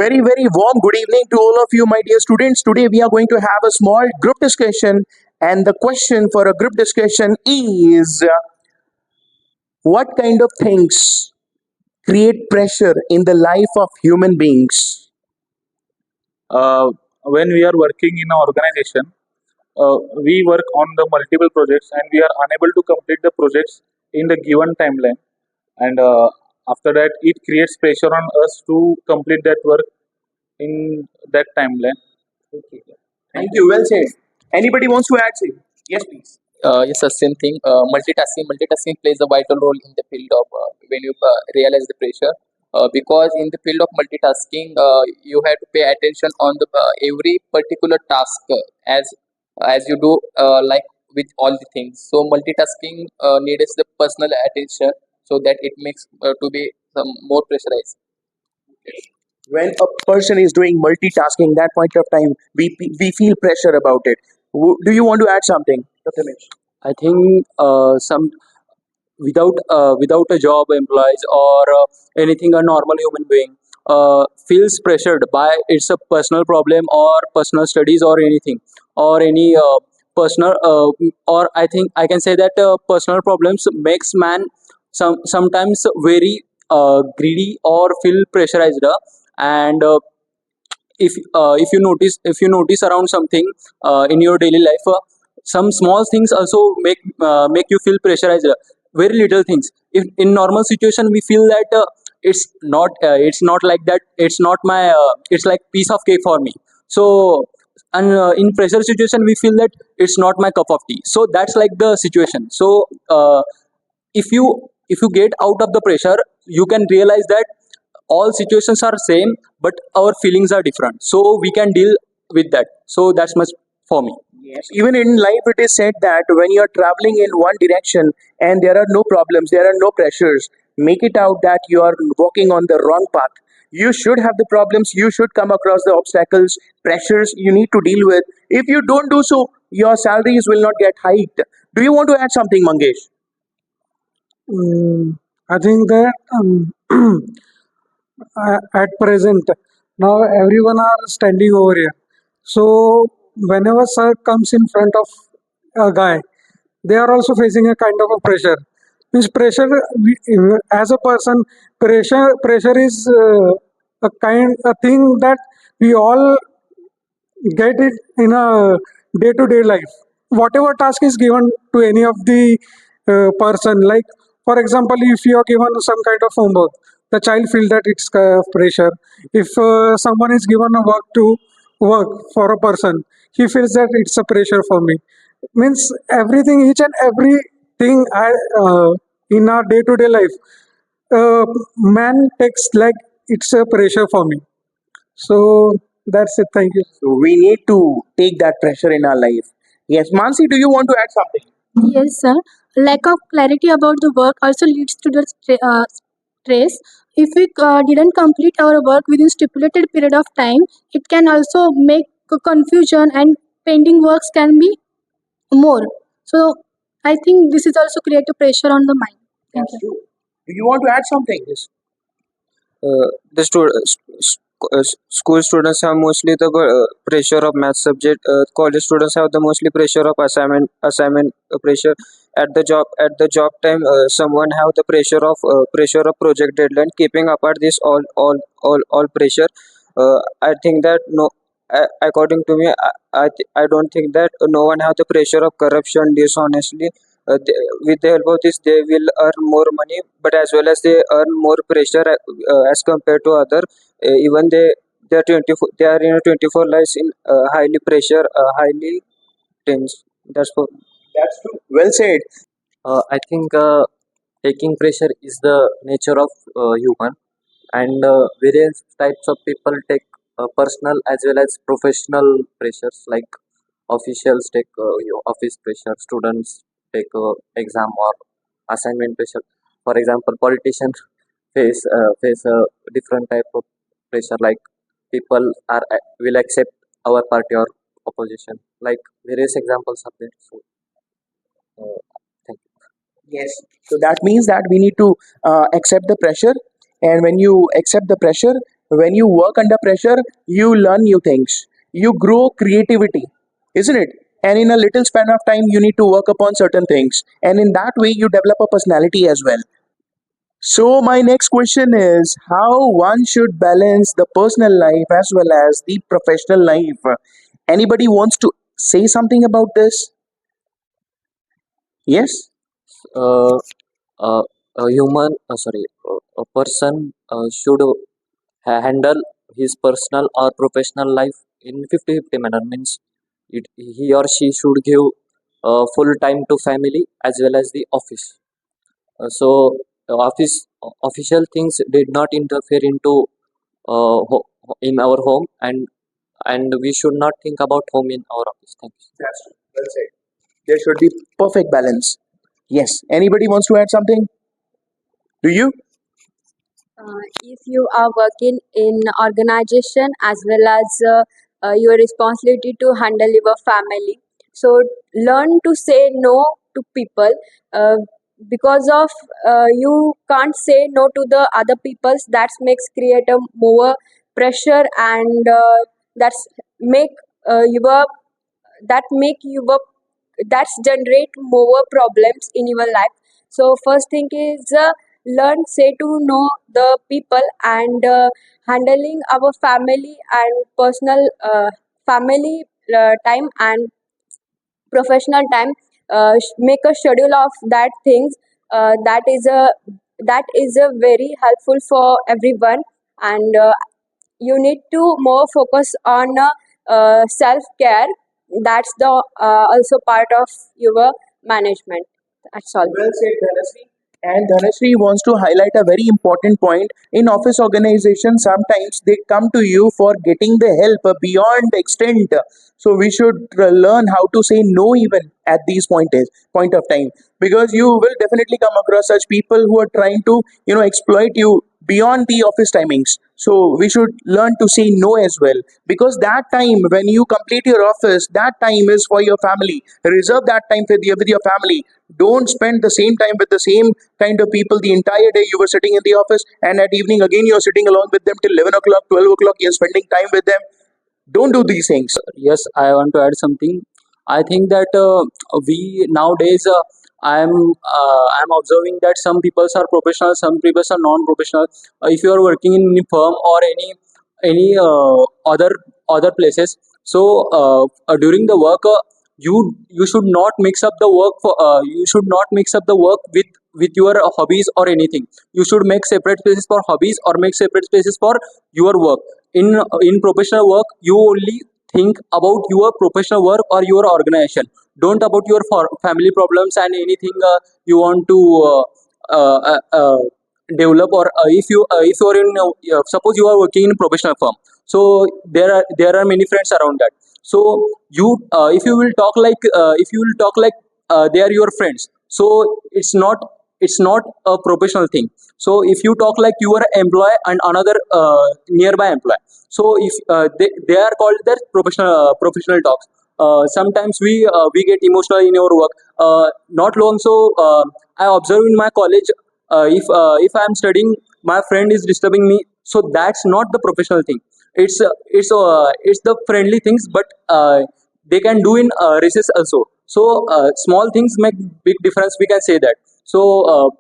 Very, very warm good evening to all of you, my dear students. Today we are going to have a small group discussion, and the question for a group discussion is what kind of things create pressure in the life of human beings? uh, when we are working in an organization, we work on the multiple projects and we are unable to complete the projects in the given timeline. And after that, it creates pressure on us to complete that work in that timeline. Thank you. Well said. Anybody wants to add something? Yes, please. Yes, the same thing. Multitasking plays a vital role in the field of when you realize the pressure. Because in the field of multitasking, you have to pay attention on the every particular task as you do like with all the things. So multitasking needs the personal attention so that it makes to be some more pressurized. When a person is doing multitasking, that point of time, we feel pressure about it. Do you want to add something, Dr. Mitch? I think some without a job, employees or anything, a normal human being feels pressured by its a personal problem or personal studies or anything or any personal or I think I can say that personal problems makes man sometimes very greedy or feel pressurized and if you notice around something in your daily life, some small things also make you feel pressurized, very little things. If in normal situation we feel that it's not like that, it's not my it's like piece of cake for me. So and in pressure situation we feel that it's not my cup of tea, so that's like the situation. So if you get out of the pressure, you can realize that all situations are same, but our feelings are different, so we can deal with that. So that's much for me. Yes. Even in life, it is said that when you're traveling in one direction and there are no problems, there are no pressures, make it out that you are walking on the wrong path. You should have the problems, you should come across the obstacles, pressures you need to deal with. If you don't do so, your salaries will not get hiked. Do you want to add something, Mangesh? I think that at present now everyone are standing over here. So whenever sir comes in front of a guy, they are also facing a kind of a pressure. Means pressure as a person, pressure is a thing that we all get it in a day-to-day life. Whatever task is given to any of the person, like for example, if you are given some kind of homework, the child feel that it's pressure. If someone is given a work to work for a person, he feels that it's a pressure for me. Means everything, each and everything in our day-to-day life, man takes like it's a pressure for me. So that's it. Thank you. So we need to take that pressure in our life. Yes, Mansi, do you want to add something? Yes, sir. Lack of clarity about the work also leads to the stress. If we didn't complete our work within stipulated period of time, it can also make confusion and pending works can be more. So I think this is also create a pressure on the mind. Thank That's you. true. Do you want to add something? Yes. The school students have mostly the pressure of math subject. College students have the mostly pressure of assignment pressure. At the job time, someone have the pressure of project deadline. Keeping apart this all pressure, I think that no. According to me, I don't think that no one have the pressure of corruption, dishonestly. With the help of this, they will earn more money, but as well as they earn more pressure as compared to other. Even they are 24. They are in a 24 lives in highly pressure, highly tense. That's for. That's true. Well said. I think taking pressure is the nature of human, and various types of people take personal as well as professional pressures. Like officials take office pressure, students take exam or assignment pressure. For example, politicians face a different type of pressure. Like people will accept our party or opposition. Like various examples are there. So, uh, thank you. Yes. So that means that we need to accept the pressure. And when you accept the pressure, When you work under pressure, you learn new things. You grow creativity, isn't it? And in a little span of time, you need to work upon certain things. And in that way, you develop a personality as well. So, my next question is how one should balance the personal life as well as the professional life. Anybody wants to say something about this? Yes? Uh, uh, a person should handle his personal or professional life in 50-50 manner. Means he or she should give full time to family as well as the office. Official things did not interfere into in our home, and we should not think about home in our office. Thank you. That's well said. There should be perfect balance. Yes. Anybody wants to add something? Do you? If you are working in organization as well as your responsibility to handle your family, so learn to say no to people, uh, because of you can't say no to the other people's, that makes create a more pressure, and that's make your that make you that's generate more problems in your life. So first thing is, learn say to know the people, and handling our family and personal family time and professional time, make a schedule of that things, that is a very helpful for everyone. And you need to more focus on self care. That's the also part of your management. That's all. Well said, Dhanasri. And Dhanasri wants to highlight a very important point. In office organization, sometimes they come to you for getting the help beyond extent. So we should learn how to say no even at these point of time, because you will definitely come across such people who are trying to exploit you beyond the office timings. So we should learn to say no as well, because that time when you complete your office, that time is for your family. Reserve that time with your family. Don't spend the same time with the same kind of people the entire day you were sitting in the office, and at evening again you're sitting along with them till 11 o'clock, 12 o'clock, you're spending time with them. Don't do these things. Yes, I want to add something. I think that we nowadays I'm observing that some people are professional, some people are non-professional. If you are working in any firm or any other places, so during the work, you should not mix up the work you should not mix up the work with your hobbies or anything. You should make separate spaces for hobbies or make separate spaces for your work. In professional work, you only think about your professional work or your organization. Don't about your family problems and anything you want to uh, uh, uh, develop. Or if you are in suppose you are working in a professional firm, so there are many friends around that. So you if you will talk like they are your friends, so it's not a professional thing. So if you talk like you are an employee and another nearby employee, so if they are called their professional talks. Sometimes we get emotional in our work. Not long so I observe in my college, if I am studying, my friend is disturbing me, so that's not the professional thing. It's the friendly things, but they can do in recess also. So small things make big difference, we can say that. So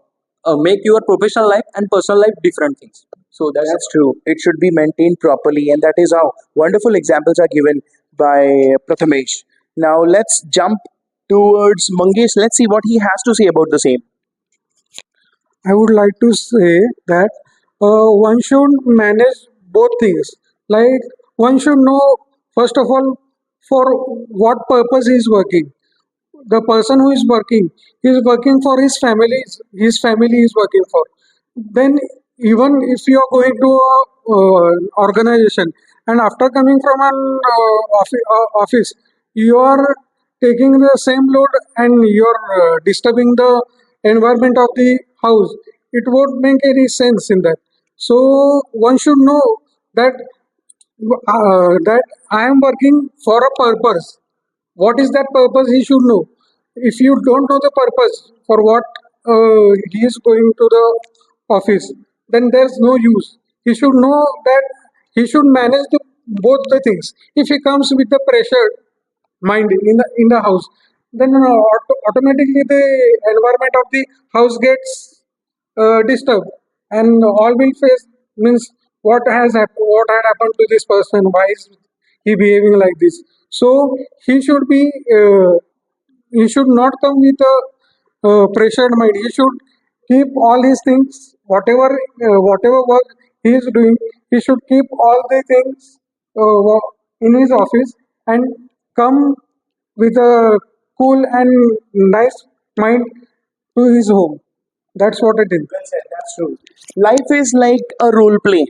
make your professional life and personal life different things. So That's true. It should be maintained properly, and that is how wonderful examples are given by Prathamesh. Now let's jump towards Mangesh. Let's see what he has to say about the same. I would like to say that one should manage both things. Like one should know first of all for what purpose he is working. The person who is working for his family is working for. Then even if you are going to a organization, and after coming from an office, you are taking the same load, and you are disturbing the environment of the house. It won't make any sense in that. So one should know that that I am working for a purpose. What is that purpose? He should know. If you don't know the purpose for what he is going to the office, then there's no use. he should know that he should manage both the things. If he comes with the pressure mind in the house, then automatically the environment of the house gets disturbed, and all will face means what had happened to this person, why is he behaving like this. So he should be he should not come with a pressured mind. He should keep all his things, whatever work he is doing, he should keep all the things in his office and come with a cool and nice mind to his home. That's what I think. Well said, that's true. Life is like a role play.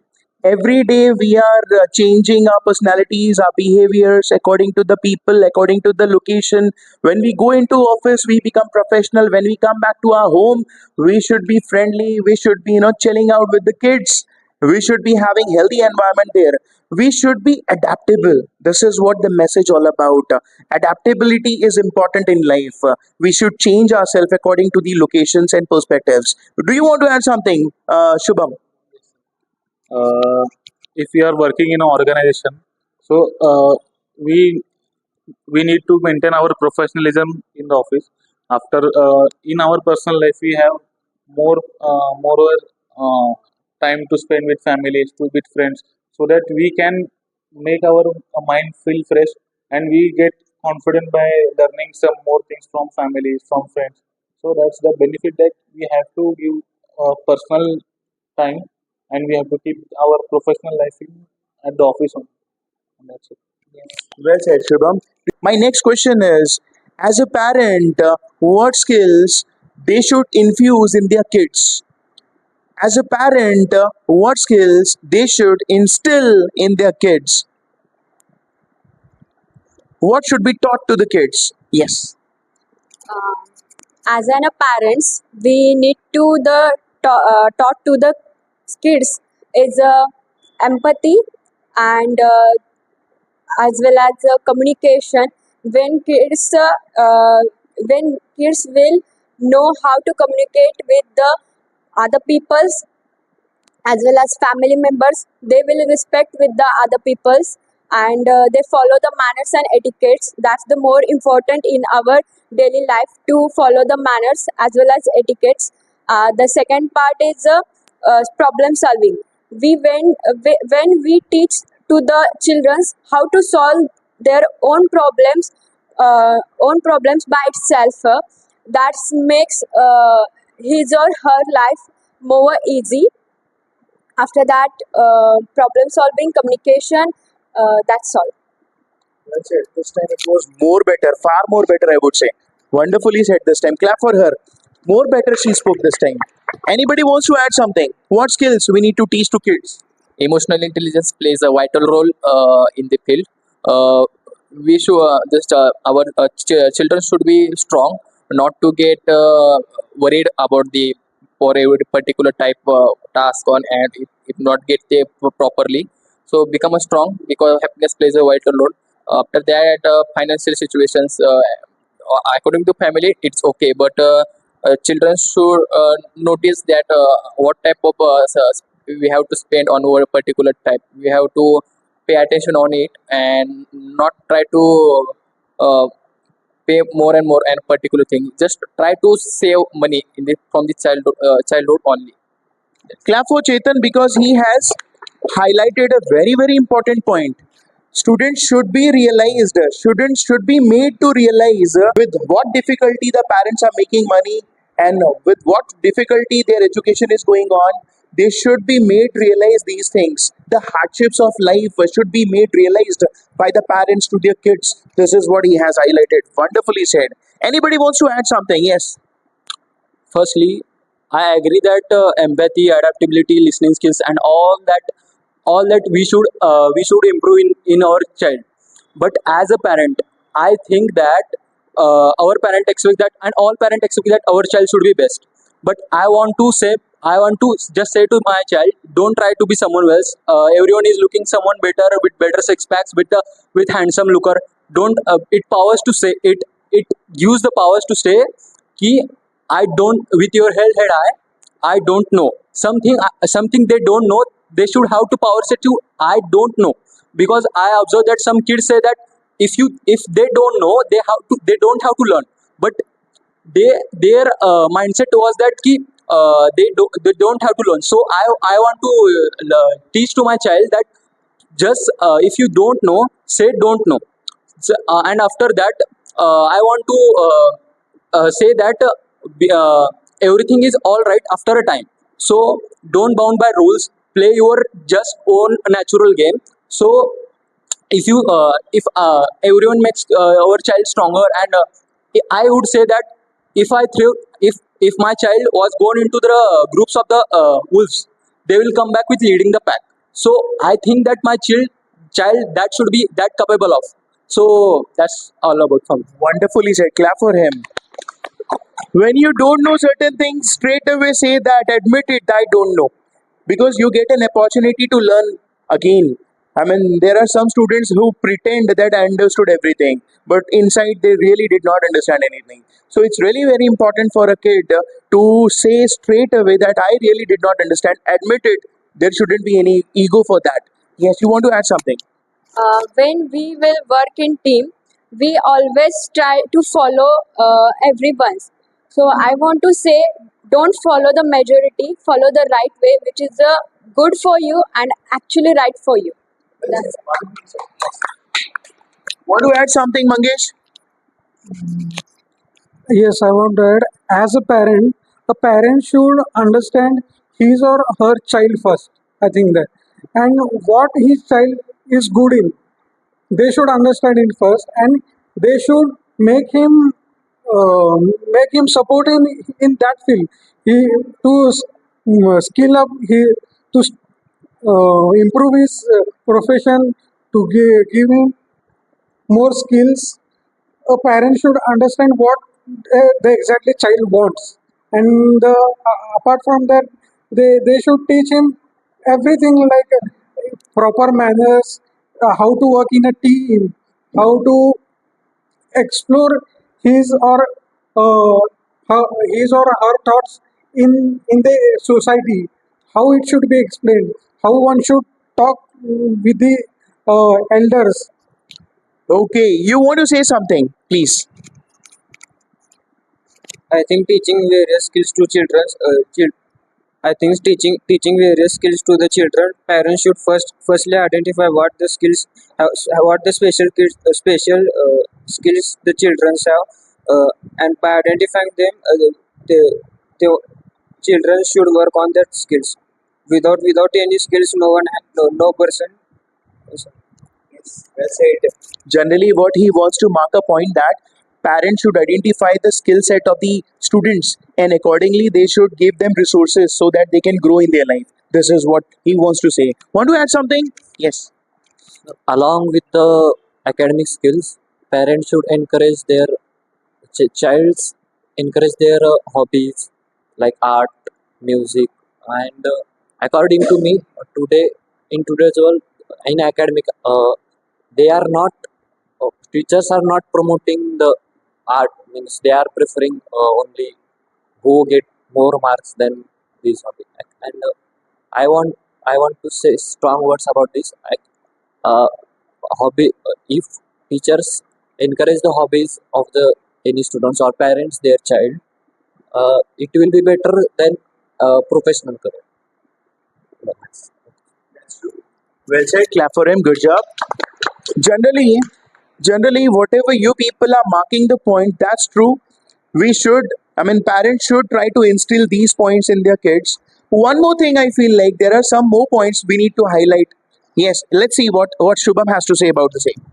Every day we are changing our personalities, our behaviors according to the people, according to the location. When we go into office, we become professional. When we come back to our home, we should be friendly. We should be, chilling out with the kids. We should be having healthy environment there. We should be adaptable. This is what the message all about. Adaptability is important in life. We should change ourselves according to the locations and perspectives. Do you want to add something, Shubham? uh, if we are working in an organization, so we we need to maintain our professionalism in the office. After in our personal life, we have more uh, time to spend with families, to with friends, so that we can make our mind feel fresh, and we get confident by learning some more things from families, from friends. So that's the benefit, that we have to give personal time, and we have to keep our professional life at the office only. And that's it. Well said, Shubham. My next question is, as a parent, what skills they should infuse in their kids? As a parent, what skills they should instill in their kids? What should be taught to the kids? Yes. Um, as an parents, we need to taught to the kids is empathy and as well as communication. When kids when kids will know how to communicate with the other peoples as well as family members, they will respect with the other peoples, and they follow the manners and etiquettes. That's the more important in our daily life, to follow the manners as well as etiquettes. The second part is problem solving. When we teach to the children how to solve their own problems by itself, that makes his or her life more easy. After that, problem solving, communication, that's all. Well said. This time it was more better, far more better, I would say. Wonderfully said this time. Clap for her. More better she spoke this time. Anybody wants to add something? What skills we need to teach to kids? Emotional intelligence plays a vital role in the field. We should just our children should be strong, not to get worried about the for a particular type task on, and if not get there properly. So become a strong, because happiness plays a vital role. After that, financial situations, according to family, it's okay, but children should notice that what type of we have to spend on our particular type. We have to pay attention on it, and not try to uh, pay more and more and particular thing. Just try to save money from the childhood only. Clap for Chetan because he has highlighted a very, very important point. Students should be realized, students should be made to realize with what difficulty the parents are making money and with what difficulty their education is going on. They should be made realize these things. The hardships of life should be made realized by the parents to their kids. This is what he has highlighted. Wonderfully said. Anybody wants to add something? Yes. Firstly, I agree that empathy, adaptability, listening skills, and all that we should improve in our child. But as a parent, I think that our parent expect that, and all parent expect that our child should be best. But I want to just say to my child, don't try to be someone else. Everyone is looking someone better with better six packs, with handsome looker. Don't it powers to say it. It gives the powers to say, "Ki I don't with your head high. I don't know something. Something they don't know. they should have to power set you? I don't know, because I observe that some kids say that if they don't know, they don't have to learn. But their mindset was that they don't have to learn. So I want to teach to my child that just if you don't know, say don't know. And after that, I want to say that everything is all right after a time. So don't bound by rules, play your just own natural game. So if everyone makes our child stronger, and I would say that if my child was gone into the groups of the wolves, they will come back with leading the pack. So I think that my child that should be that capable of. So that's all about fun. Wonderfully said. Clap for him. When you don't know certain things, straight away say that, admit it, I don't know. Because you get an opportunity to learn again. I mean, there are some students who pretend that I understood everything, but inside they really did not understand anything. So it's really very important for a kid to say straight away that I really did not understand, admit it. There shouldn't be any ego for that. Yes, you want to add something? When we will work in team, we always try to follow everyone's. So I want to say, don't follow the majority, follow the right way, which is good for you and actually right for you. That's Want to add something, Mangesh? Yes, I want to add, as a parent should understand his or her child first. I think that. And what his child is good in, they should understand it first, and they should make him support in that field. He skill up, to improve his profession, to give him more skills. A parent should understand what the exactly child wants, and apart from that, they should teach him everything, like proper manners, how to work in a team, how to explore his or uh, his or her thoughts in the society, how it should be explained, how one should talk with the elders. Okay, you want to say something, please. I think teaching various skills to children. I think teaching various skills to the children. Parents should firstly identify what the skills, what the skills the children have, and by identifying them, the children should work on their skills. Without any skills, no person. Well said. Generally, what he wants to mark a point that parents should identify the skill set of the students, and accordingly they should give them resources so that they can grow in their life. This is what he wants to say. Want to add something? Yes. Along with the academic skills, parents should encourage their child's encourage their hobbies like art, music, and according to me, today in today's world, in academic, they are not teachers are not promoting the art. Means they are preferring only who get more marks than these hobby. And I want to say strong words about this. Uh, hobby if teachers encourage the hobbies of the any students or parents their child, it will be better than professional career. Well said. Clap for him. Good job. Generally, generally, whatever you people are marking the point, that's true. We should, I mean, parents should try to instill these points in their kids. One more thing, I feel like there are some more points we need to highlight. Yes, let's see what Shubham has to say about the same.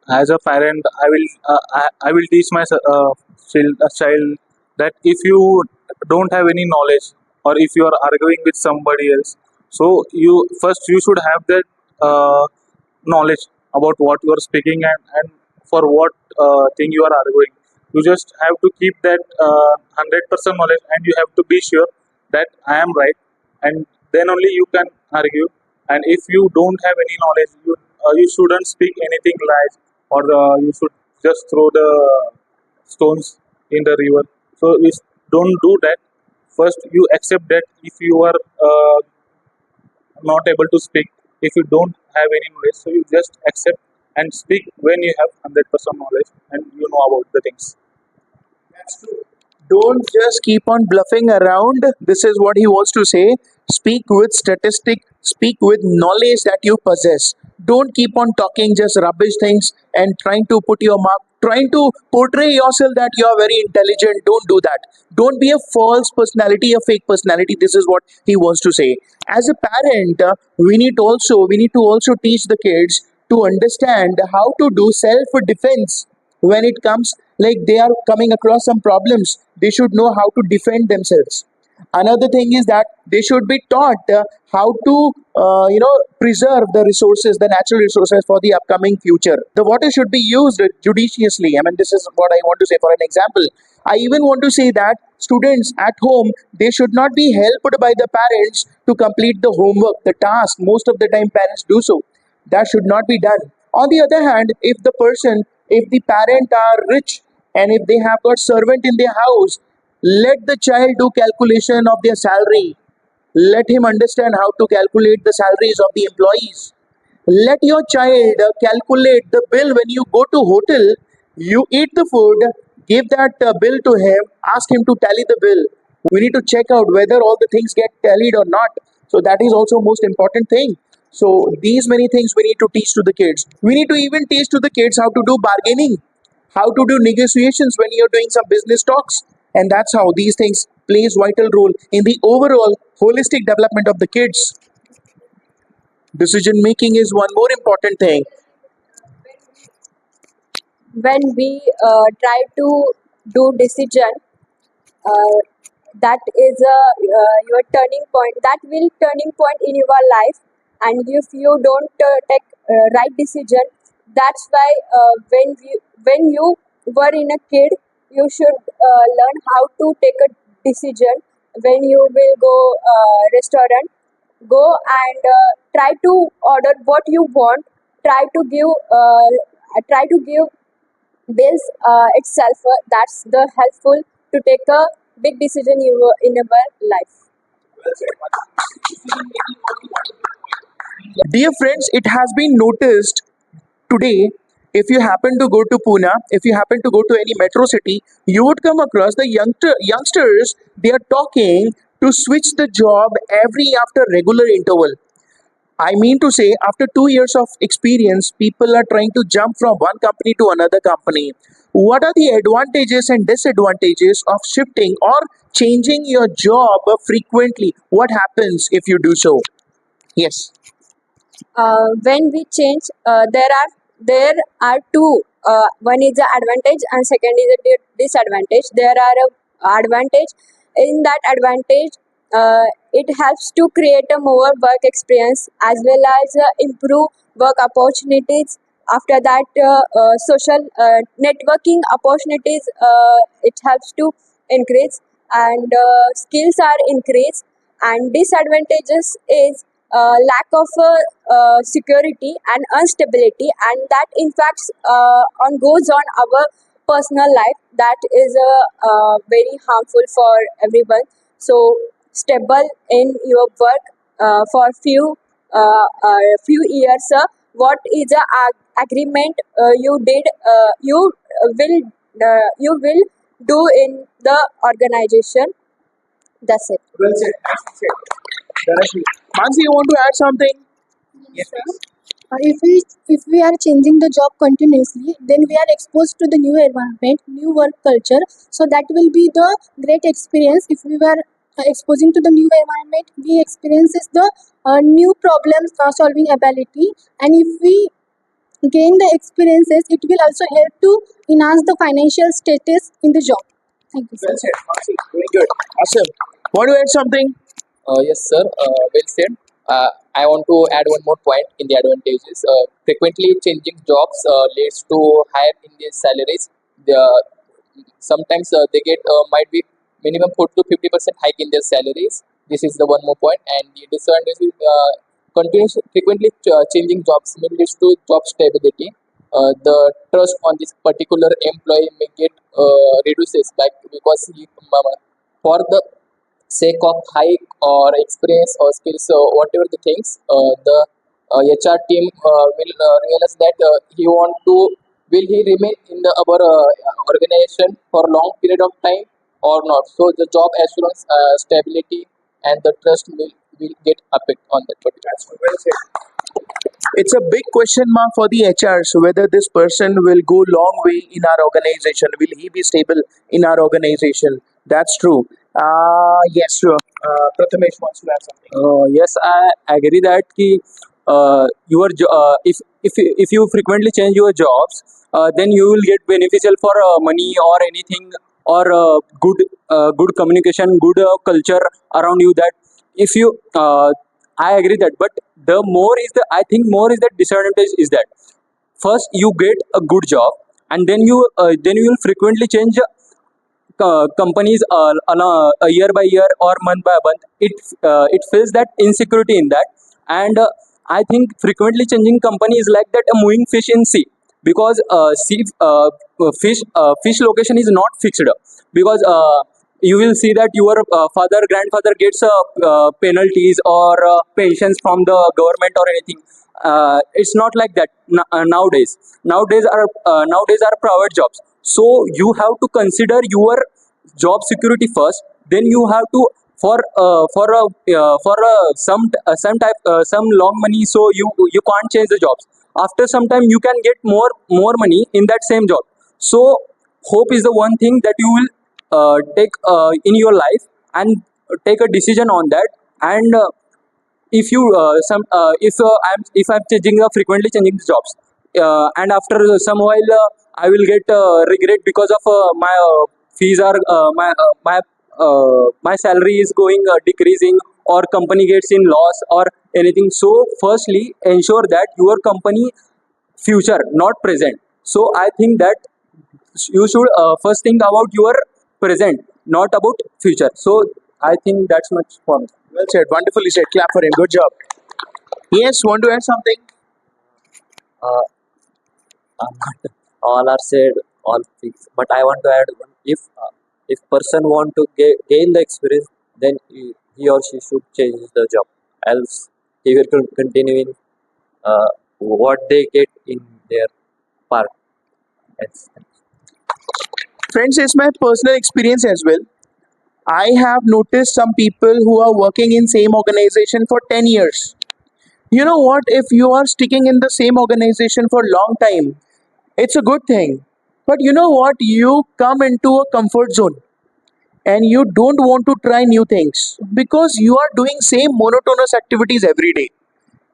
As a parent, I will teach my child that if you don't have any knowledge, or if you are arguing with somebody else, so you should have that knowledge about what you are speaking, and for what thing you are arguing. You just have to keep that 100% knowledge, and you have to be sure that I am right, and then only you can argue. And if you don't have any knowledge, you shouldn't speak anything lies, or you should just throw the stones in the river. So don't do that. First, you accept that if you are not able to speak if you don't have any knowledge. So you just accept and speak when you have 100% knowledge and you know about the things. Don't just keep on bluffing around. This is what he wants to say. Speak with statistic, speak with knowledge that you possess. Don't keep on talking just rubbish things and trying to put your mark, trying to portray yourself that you are very intelligent. Don't do that. Don't be a false personality, a fake personality. This is what he wants to say. As a parent, we need to also teach the kids to understand how to do self defense when it comes, like they are coming across some problems. They should know how to defend themselves. Another thing is that they should be taught how to preserve the resources, the natural resources for the upcoming future. The water should be used judiciously. I mean, this is what I want to say. For an example, I even want to say that students at home, they should not be helped by the parents to complete the homework, the task. Most of the time parents do so. That should not be done. On the other hand, if the parent are rich and if they have got servant in their house, let the child do calculation of their salary. Let him understand how to calculate the salaries of the employees. Let your child calculate the bill when you go to hotel. You eat the food, give that bill to him, ask him to tally the bill. We need to check out whether all the things get tallied or not. So that is also most important thing. So these many things we need to teach to the kids. We need to even teach to the kids how to do bargaining, how to do negotiations when you're doing some business talks. And that's how these things plays vital role in the overall holistic development of the kids. Decision making is one more important thing. When we try to do decision, uh, that is your turning point, that will turning point in your life. And if you don't take right decision, that's why when you were in a kid, you should learn how to take a decision. When you will go restaurant, go and try to order what you want, try to give bills itself. That's the helpful to take a big decision in our life. Dear friends, it has been noticed today, if you happen to go to Pune, if you happen to go to any metro city, you would come across the youngsters, they are talking to switch the job every after regular interval. I mean to say, after 2 years of experience, people are trying to jump from one company to another company. What are the advantages and disadvantages of shifting or changing your job frequently? What happens if you do so? Yes. When we change, there are two. One is the advantage and second is the disadvantage. There are a advantage. In that advantage, it helps to create a more work experience as well as improve work opportunities. After that, social networking opportunities, it helps to increase, and skills are increased. And disadvantages is lack of security and instability, and that in fact on goes on our personal life. That is very harmful for everyone. So stable in your work for few years. What is the agreement you did, you will do in the organization. That's it. Well said. Nicely said. Dhanashree. Mansi, you want to add something? Yes, please. If we are changing the job continuously, then we are exposed to the new environment, new work culture. So that will be the great experience. If we were exposing to the new environment, we experiences the new problem solving ability, and if we gain the experiences, it will also help to enhance the financial status in the job. Thank you, Well sir. said, Mansi. Very good. Asif, want to add something? Yes, sir. Well said. I want to add one more point in the advantages. Frequently changing jobs leads to higher in their salaries. The, sometimes they get might be minimum 40 to 50% hike in their salaries. This is the one more point. And the disadvantage is continuous frequently changing jobs may leads to job stability. The trust on this particular employee may get reduces, like because for the sake of hike or experience or skills, whatever the things, the HR team will realize that he want to will he remain in the our organization for long period of time or not. So the job assurance, stability, and the trust will get affect on that particular. Well said. It's a big question mark for the HRs whether this person will go long way in our organization. Will he be stable in our organization? That's true. Yes, sure. Prathamesh wants to add something. Yes, I agree that if you frequently change your jobs, then you will get beneficial for money or anything, or good communication, good culture around you. That if you I agree that, but the more is the I think more is the disadvantage is that first you get a good job, and then you will frequently change companies on a year by year or month by month. It feels that insecurity in that. And I think frequently changing company is like that a moving fish in sea, because fish location is not fixed, because you will see that your father grandfather gets penalties or pensions from the government or anything. It's not like that nowadays. Nowadays are private jobs, so you have to consider your job security first. Then you have to some type some long money, so you can't change the jobs. After some time you can get more money in that same job. So hope is the one thing that you will take in your life, and take a decision on that. And if you some if I'm changing frequently changing the jobs, and after some while I will get regret because of my fees are my salary is going decreasing, or company gets in loss or anything. So firstly ensure that your company future, not present. So I think that you should first think about your present, not about future. So I think that's much for me. Well said. Wonderfully said. Clap for him. Good job. Yes, want to add something? uh, I'm not all are said, all things, but I want to add one. If person want to gain the experience, then he or she should change the job, else he will continue in what they get in their part. Yes. Friends, it's my personal experience as well. I have noticed some people who are working in same organization for 10 years. You know what? If you are sticking in the same organization for long time, it's a good thing. But you know what? You come into a comfort zone and you don't want to try new things because you are doing same monotonous activities every day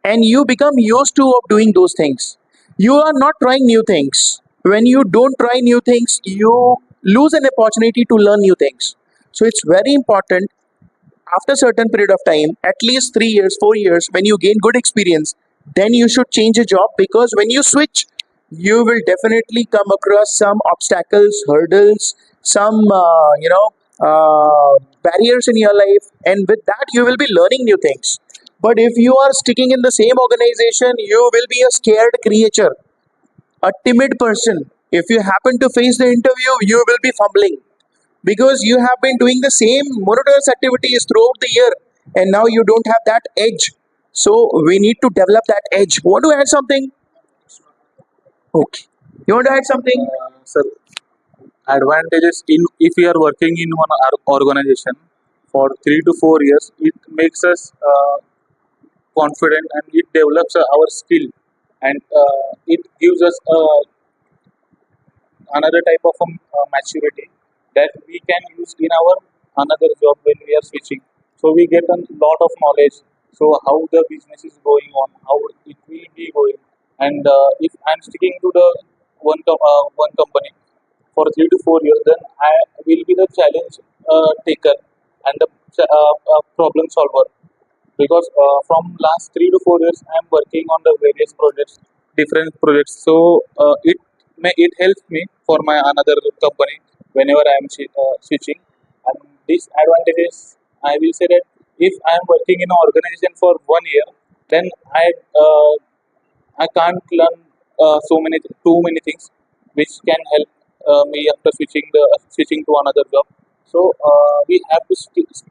and you become used to of doing those things. You are not trying new things. When you don't try new things, you lose an opportunity to learn new things. So it's very important after certain period of time, at least 3 years, 4 years, when you gain good experience, then you should change a job, because when you switch, you will definitely come across some obstacles, hurdles, some barriers in your life, and with that you will be learning new things. But if you are sticking in the same organization, you will be a scared creature, a timid person. If you happen to face the interview, you will be fumbling because you have been doing the same monotonous activities throughout the year and now you don't have that edge. So we need to develop that edge. Want to add something? Okay. You want to add something? Sir, advantages in if we are working in one organization for 3 to 4 years, it makes us confident, and it develops our skill, and it gives us another type of maturity that we can use in our another job when we are switching. So we get a lot of knowledge. So how the business is going on, how it will be going, and if I'm sticking to the one company for 3 to 4 years, then I will be the challenge taker and the problem solver, because from last 3 to 4 years I am working on the various projects, different projects. So it helps me for my another company whenever I am switching. And these advantages, I will say that if I am working in an organization for 1 year, then uh, I can't learn too many things which can help me after switching to another job. So we have to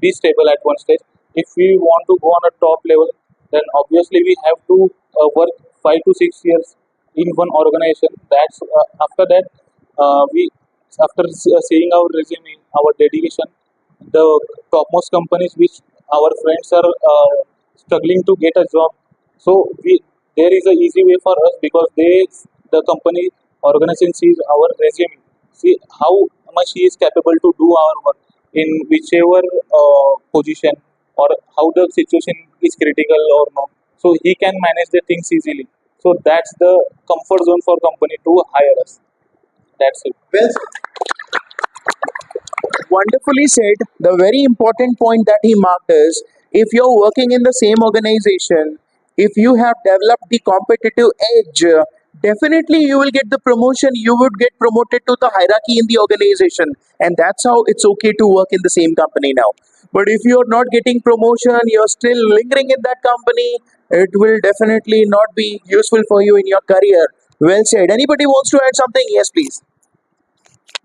be stable at one stage. If we want to go on a top level, then obviously we have to work 5 to 6 years in one organization. That's after that we after seeing our resume, our dedication, the topmost companies which our friends are struggling to get a job. So we there is a easy way for us because the company organization sees our resume, see how much he is capable to do our work in whichever position, or how the situation is critical or not. So he can manage the things easily. So that's the comfort zone for company to hire us. That's it. Well, wonderfully said. The very important point that he marked is, if you're working in the same organization, if you have developed the competitive edge, definitely you will get the promotion. You would get promoted to the hierarchy in the organization, and that's how it's okay to work in the same company now. But if you're not getting promotion, you're still lingering in that company, it will definitely not be useful for you in your career. Well said. Anybody wants to add something? Yes, please.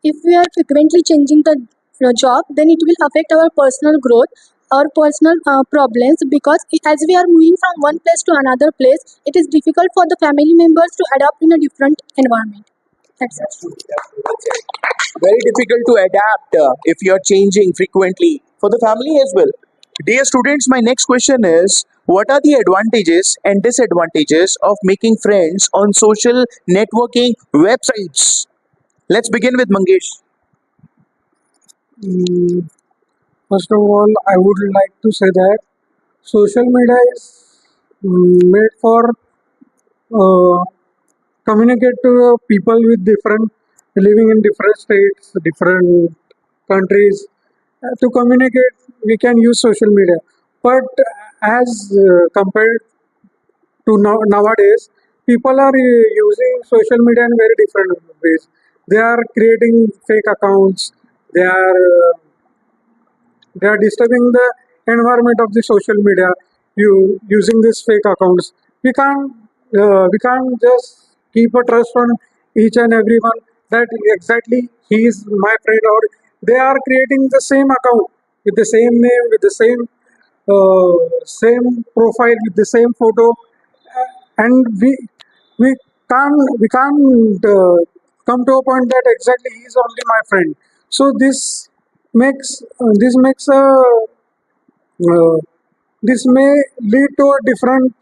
If we are frequently changing the job, then it will affect our personal growth, our personal problems, because as we are moving from one place to another place, it is difficult for the family members to adapt in a different environment. That's it. Very difficult to adapt if you're changing frequently for the family as well. Dear students, my next question is, what are the advantages and disadvantages of making friends on social networking websites? Let's begin with Mangesh. Mm, First of all, I would like to say that social media is made for uh, communicate to people with different living in different states, different countries. To communicate, we can use social media, but as compared to nowadays, people are using social media in very different ways. They are creating fake accounts. They are uh, they are disturbing the environment of the social media. You using these fake accounts. We can't just keep a trust on each and everyone that exactly he is my friend, or they are creating the same account with the same name, with the same profile, with the same photo, and we can't come to a point that exactly he is only my friend. So uh, this may lead to a different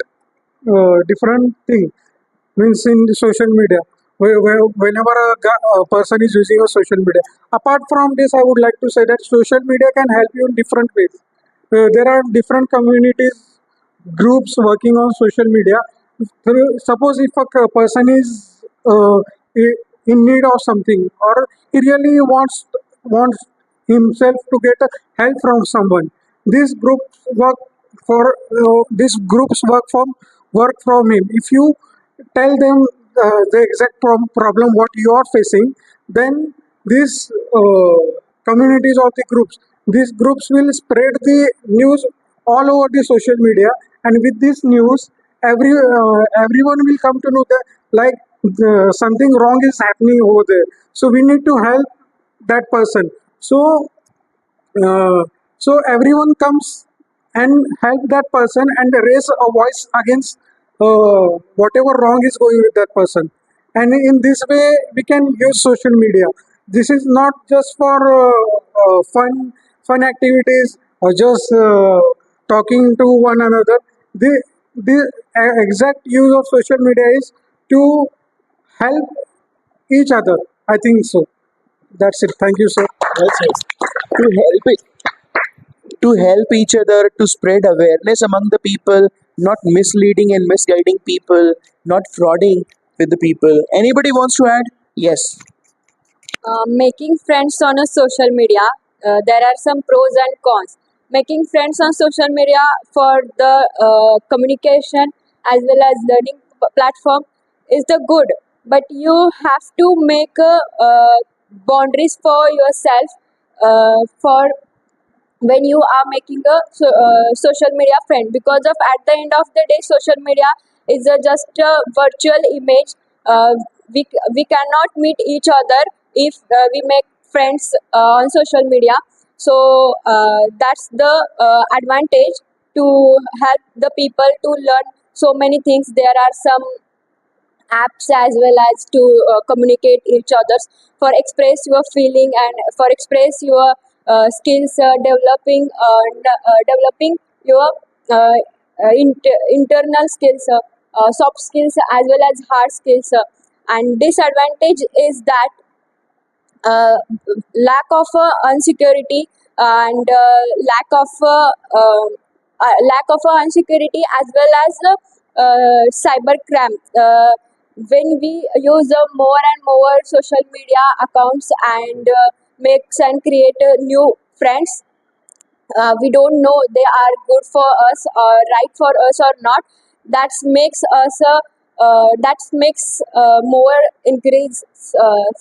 thing, means in the social media, whenever a person is using a social media. Apart from this, I would like to say that social media can help you in different ways. There are different communities, groups working on social media. Suppose if a person is in need of something, or he really wants himself to get a help from someone, these groups work these groups work from him. If you tell them the exact problem what you are facing, then these communities or the groups, these groups will spread the news all over the social media, and with this news, everyone will come to know that, like, something wrong is happening over there. So we need to help that person. Uh, so everyone comes and help that person and raise a voice against whatever wrong is going with that person. And in this way, we can use social media. This is not just for fun activities, or just talking to one another. The exact use of social media is to help each other. I think so. That's it. Thank you, sir. Well said. To help it, to help each other, to spread awareness among the people, not misleading and misguiding people, not frauding with the people. Anybody wants to add? Yes. Making friends on a social media, there are some pros and cons. Making friends on social media for the communication as well as learning platform is the good, but you have to make boundaries for yourself for when you are making a social media friend, because of at the end of the day social media is just a virtual image. We cannot meet each other if we make friends on social media. So that's the advantage to help the people to learn so many things. There are some apps as well as to communicate each others for express your feeling and for express your skills, developing your internal skills, soft skills as well as hard skills. And disadvantage is that uh, lack of insecurity and lack of insecurity as well as cyber crime. When we use more and more social media accounts and makes and create new friends, we don't know they are good for us or right for us or not. That makes more increase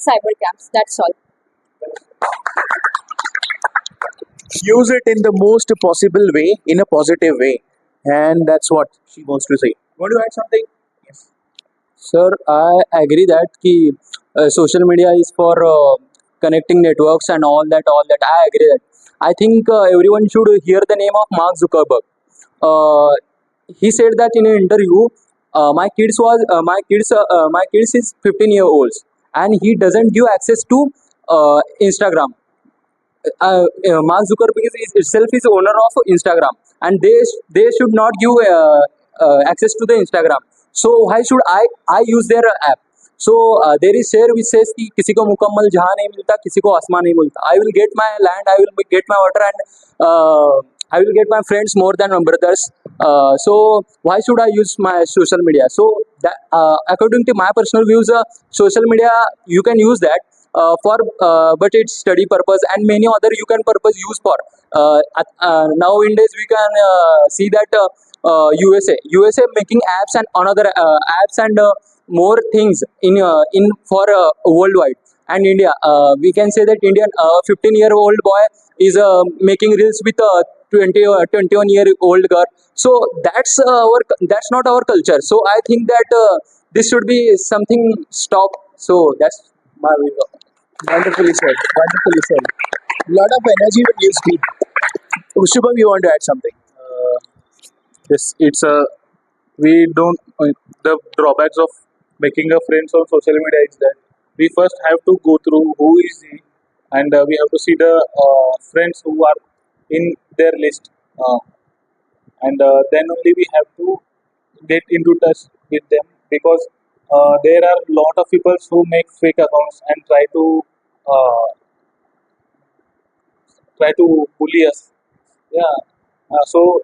cyber camps. That's all. Use it in the most possible way, in a positive way. And that's what she wants to say. Want to add something? Yes. Sir, I agree that social media is for connecting networks and all that. All that I agree that. I think everyone should hear the name of Mark Zuckerberg. He said that in an interview, my kids is 15-year-olds, and he doesn't give access to Instagram. Mark Zuckerberg is itself is owner of Instagram, and they should not give access to the Instagram. So why should I use their app? So there is share which says कि किसी को मुकम्मल जहाँ नहीं मिलता किसी को आसमान नहीं मिलता. I will get my land, I will get my water, and I will get my friends more than my brothers. So why should I use my social media? So that according to my personal views, social media you can use that for but it's study purpose and many other you can purpose use for nowadays we can see that USA making apps and another apps and more things in for worldwide. And India, we can say that Indian 15-year-old boy is making reels with 21-year-old girl. So that's not our culture. So I think that this should be something stop. So that's my view. Wonderfully said. Wonderfully said. Lot of energy when you speak. Shubham, you want to add something? Yes, it's a we don't the drawbacks of making a friends on social media is that we first have to go through who is he, and we have to see the friends who are in their list, and then only we have to get into touch with them because there are lot of people who make fake accounts and try to bully us. Yeah, so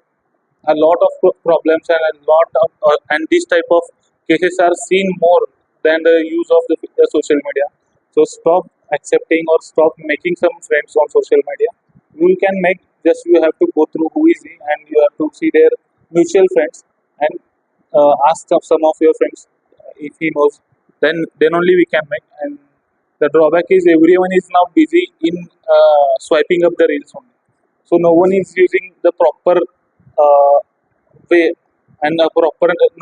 a lot of problems and a lot of and this type of cases are seen more than the use of the social media. So stop accepting or stop making some friends on social media. You can make, just you have to go through who is he and you have to see their mutual friends and ask some of your friends if he knows. Then only we can make. And the drawback is everyone is now busy in swiping up the reels only. So no one is using the proper way and no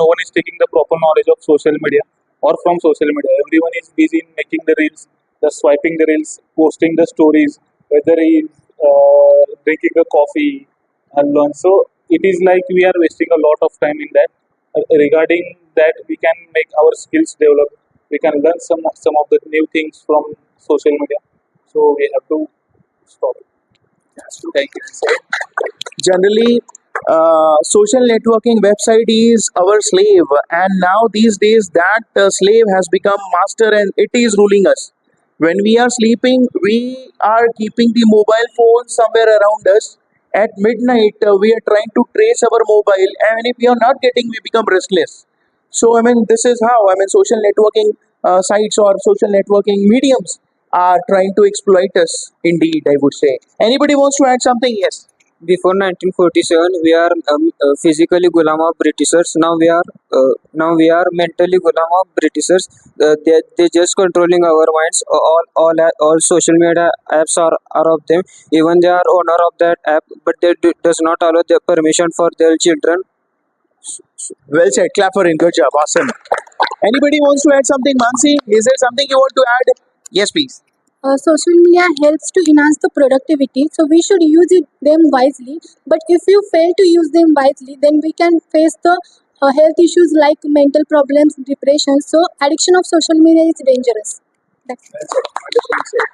one is taking the proper knowledge of social media or from social media. Everyone is busy in making the reels, the swiping the reels, posting the stories, whether he is drinking a coffee and lunch. So it is like we are wasting a lot of time in that. Regarding that, we can make our skills develop. We can learn some of the new things from social media. So we have to stop it. Thank you. Generally, social networking website is our slave, and now these days that slave has become master and it is ruling us. When we are sleeping, we are keeping the mobile phone somewhere around us. At midnight, we are trying to trace our mobile, and if we are not getting, we become restless. So, I mean, this is how, I mean, social networking sites or social networking mediums are trying to exploit us, indeed, I would say. Anybody wants to add something? Yes. Before 1947, we are physically gulam of Britishers. Now we are mentally gulam of Britishers. They just controlling our minds. All social media apps are of them. Even they are owner of that app, but they does not allow the permission for their children. Well said. Clap for him. Good job. Awesome. Anybody wants to add something? Mansi, is there something you want to add? Yes, please. social media helps to enhance the productivity, so we should use them wisely. But if you fail to use them wisely, then we can face the health issues like mental problems, depression. So addiction of social media is dangerous. That's it. That's it. Wonderfully said.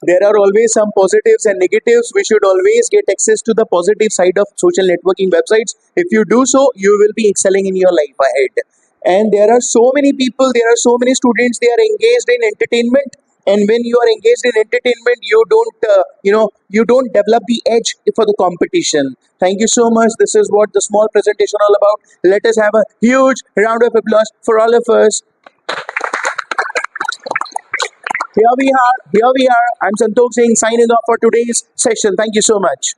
There are always some positives and negatives. We should always get access to the positive side of social networking websites. If you do so, you will be excelling in your life ahead. And there are so many people, there are so many students, they are engaged in entertainment. And when you are engaged in entertainment, you don't develop the edge for the competition. Thank you so much. This is what the small presentation all about. Let us have a huge round of applause for all of us. Here we are. I'm Santok Singh signing off for today's session. Thank you so much.